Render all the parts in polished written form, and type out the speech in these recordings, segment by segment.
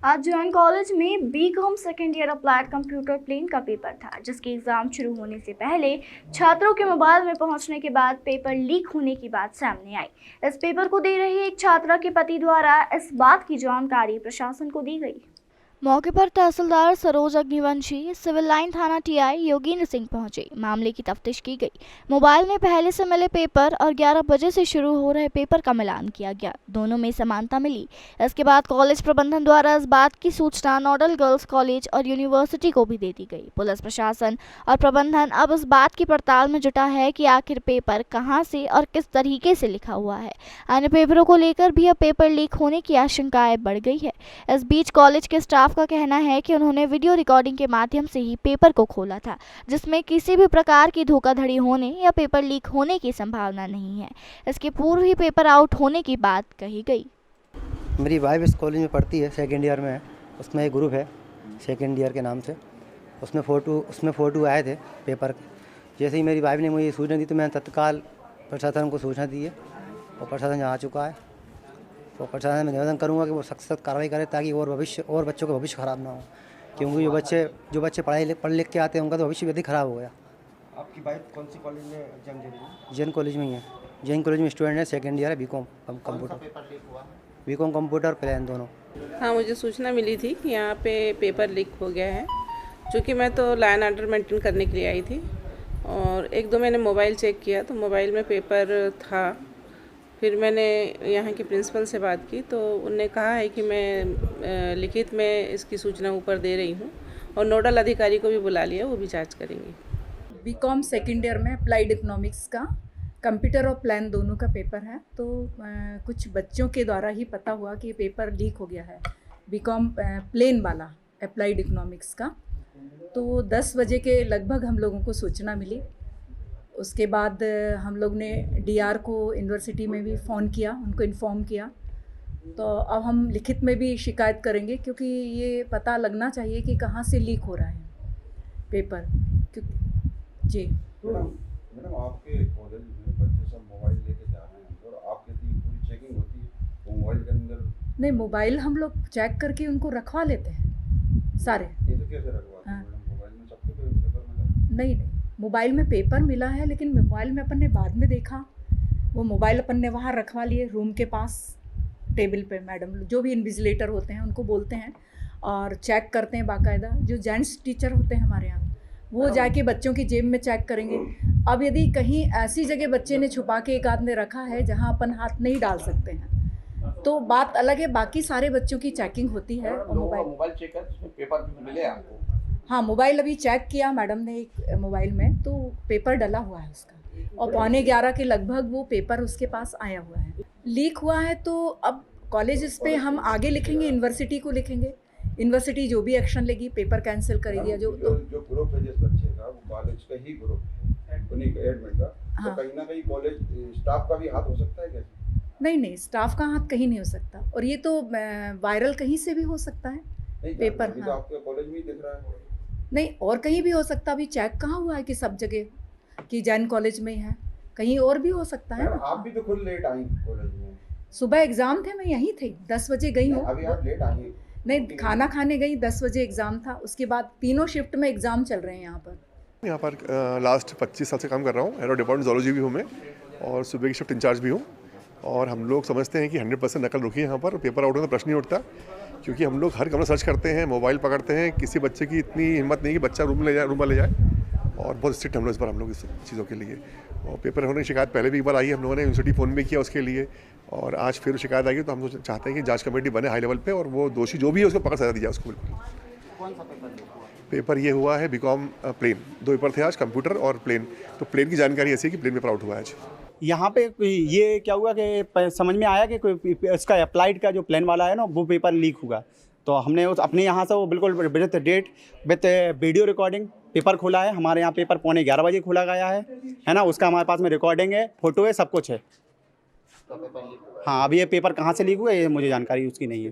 आज join college में BCom second year applied computer प्लेन का पेपर था, जिसके एग्जाम शुरू होने से पहले छात्रों के मोबाइल में पहुंचने के बाद पेपर लीक होने की बात सामने आई। इस पेपर को दे रही एक छात्रा के पति द्वारा इस बात की जानकारी प्रशासन को दी गई। मौके पर तहसीलदार सरोज अग्निवंशी, सिविल लाइन थाना टीआई योगेंद्र सिंह पहुंचे। मामले की तफ्तीश की गई। मोबाइल में पहले से मिले पेपर और 11 बजे से शुरू हो रहे पेपर का मिलान किया गया। दोनों में समानता मिली। इसके बाद कॉलेज प्रबंधन द्वारा इस बात की सूचना नोडल गर्ल्स कॉलेज और यूनिवर्सिटी को भी दे दी गई। पुलिस प्रशासन और प्रबंधन अब इस बात की पड़ताल में जुटा है कि आखिर पेपर कहां से और किस तरीके से लिखा हुआ है। अन्य पेपरों को लेकर भी अब पेपर लीक होने की आशंकाएं बढ़ गई है। इस बीच कॉलेज के स्टाफ का कहना है कि उन्होंने वीडियो रिकॉर्डिंग के माध्यम से ही पेपर को खोला था, जिसमें किसी भी प्रकार की धोखाधड़ी होने या पेपर लीक होने की संभावना नहीं है। इसके पूर्व ही पेपर आउट होने की बात कही गई। मेरी वाइफ इस कॉलेज में पढ़ती है, सेकेंड ईयर में है। उसमें एक ग्रुप है सेकेंड ईयर के नाम से। उसमें फ़ोटो आए थे पेपर। जैसे ही मेरी वाइफ ने मुझे सूचना दी तो मैंने तत्काल प्रशासन को सूचना दी है और प्रशासन यहाँ आ चुका है। तो प्रशासन में निवेदन करूँगा कि वो सख्त कार्रवाई करे, ताकि और बच्चों का भविष्य ख़राब ना हो, क्योंकि जो बच्चे पढ़ लिख के आते हैं उनका तो भविष्य भी अधिक ख़राब हो गया। आपकी वाइफ कौन सी कॉलेज में एग्जाम दे रही है? जैन कॉलेज में ही है। जैन कॉलेज में स्टूडेंट है, सेकेंड ईयर है, बीकॉम कंप्यूटर प्लान दोनों। हाँ, मुझे सूचना मिली थी कि यहाँ पे पेपर लीक हो गया है। चूँकि मैं तो लाइन ऑर्डर मेंटेन करने के लिए आई थी और एक दो मैंने मोबाइल चेक किया तो मोबाइल में पेपर था। फिर मैंने यहाँ के प्रिंसिपल से बात की तो उनने कहा है कि मैं लिखित में इसकी सूचना ऊपर दे रही हूँ और नोडल अधिकारी को भी बुला लिया, वो भी जांच करेंगे। बीकॉम सेकेंड ईयर में अप्लाइड इकोनॉमिक्स का कंप्यूटर और प्लान दोनों का पेपर है। तो कुछ बच्चों के द्वारा ही पता हुआ कि पेपर लीक हो गया है, बीकॉम प्लेन वाला अप्लाइड इकोनॉमिक्स का। तो 10 बजे के लगभग हम लोगों को सूचना मिली। उसके बाद हम लोग ने डीआर को यूनिवर्सिटी में भी फ़ोन किया, उनको इन्फॉर्म किया। तो अब हम लिखित में भी शिकायत करेंगे, क्योंकि ये पता लगना चाहिए कि कहाँ से लीक हो रहा है पेपर। जी मैडम, आपके कॉलेज में बच्चे सब मोबाइल लेके जा रहे हैं और आप कहती हैं पूरी चेकिंग होती है वो मोबाइल के अंदर? नहीं, मोबाइल हम लोग चेक करके उनको रखवा लेते हैं सारे। ये तो कैसे रखवाते हैं मैडम? मोबाइल में सबके पेपर मिला? नहीं, मोबाइल में पेपर मिला है, लेकिन मोबाइल में अपन ने बाद में देखा। वो मोबाइल अपन ने वहाँ रखवा लिए रूम के पास टेबल पे। मैडम जो भी इन्विजिलेटर होते हैं उनको बोलते हैं और चेक करते हैं बाकायदा। जो जेंट्स टीचर होते हैं हमारे यहाँ, वो जाके बच्चों की जेब में चेक करेंगे। अब यदि कहीं ऐसी जगह बच्चे ने छुपा के एक आध ने रखा है जहाँ अपन हाथ नहीं डाल सकते हैं तो बात अलग है। बाकी सारे बच्चों की चेकिंग होती है। और मोबाइल चेक कर, उसमें पेपर भी मिले आपको? हाँ, मोबाइल अभी चेक किया मैडम ने एक मोबाइल में, तो पेपर डला हुआ है उसका और 11:15 के लगभग वो पेपर उसके पास आया हुआ है। लीक हुआ है तो अब कॉलेज इस पे हम आगे लिखेंगे, यूनिवर्सिटी को लिखेंगे। यूनिवर्सिटी जो भी एक्शन लेगी, पेपर कैंसिल करेगी। जो ग्रुप है जिस बच्चे का, वो कॉलेज का ही ग्रुप है, उन्हीं के एडमिन का। हाँ। तो कहीं ना कहीं कॉलेज स्टाफ का भी हाथ हो सकता है क्या? नहीं, स्टाफ का हाथ कहीं नहीं हो सकता। और ये तो वायरल कहीं से भी हो सकता है पेपर। तो हाँ, आपके कॉलेज में ही दिख रहा है? नहीं, और कहीं भी हो सकता। अभी चेक कहाँ हुआ है कि सब जगह कि जैन कॉलेज में है, कहीं और भी हो सकता है। आप भी तो खुद लेट आई कॉलेज में। सुबह एग्ज़ाम थे, मैं यहीं थी, 10 बजे गई हूँ। अभी आप लेट आई? नहीं, खाना खाने गई, 10 बजे एग्ज़ाम था। उसके बाद तीनों शिफ्ट में एग्ज़ाम चल रहे हैं यहाँ पर। लास्ट 25 साल से काम कर रहा हूँ। हेड ऑफ डिपार्टमेंट ज़ूलॉजी भी हूँ मैं, और सुबह की शिफ्ट इंचार्ज भी हूँ। और हम लोग समझते हैं कि 100% नकल रुकी है यहाँ पर। पेपर आउट होने का प्रश्न नहीं उठता, क्योंकि हम लोग हर कमरा सर्च करते हैं, मोबाइल पकड़ते हैं। किसी बच्चे की इतनी हिम्मत नहीं कि बच्चा रूम में ले जाए। और बहुत स्ट्रिक्ट हम लोग इस बार हम लोग इस चीज़ों के लिए। और पेपर होने की शिकायत पहले भी एक बार आई है, हम लोगों ने यूनिवर्सिटी फ़ोन भी किया उसके लिए। और आज फिर शिकायत आई है, तो हम लोग चाहते हैं कि जांच कमेटी बने हाई लेवल पे और वो दोषी जो भी है उसको पकड़ सजा दी जाए उसको। बिल्कुल। कौन सा पेपर ये हुआ है बीकॉम प्लेन। 2 पेपर थे आज, कंप्यूटर और प्लेन। तो प्लेन की जानकारी ऐसी है कि प्लेन पेपर आउट हुआ है आज। यहाँ पे ये क्या हुआ कि समझ में आया कि कोई इसका अप्लाइड का जो प्लान वाला है ना, वो पेपर लीक हुआ। तो हमने उस अपने यहाँ से वो बिल्कुल with date with video recording paper खोला है। हमारे यहाँ पेपर 11:15 बजे खोला गया है ना। उसका हमारे पास में रिकॉर्डिंग है, फ़ोटो है, सब कुछ है। हाँ, अब ये पेपर कहाँ से लीक हुआ ये मुझे जानकारी उसकी नहीं है।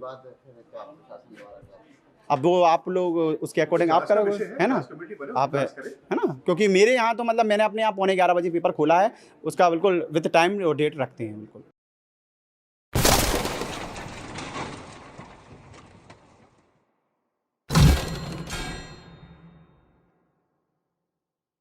अब वो आप लोग उसके अकॉर्डिंग आप करोगे, है ना? आप है ना, क्योंकि मेरे यहाँ तो मतलब मैंने अपने यहाँ 11:15 बजे पेपर खोला है। उसका बिल्कुल विद टाइम और डेट रखते हैं बिल्कुल।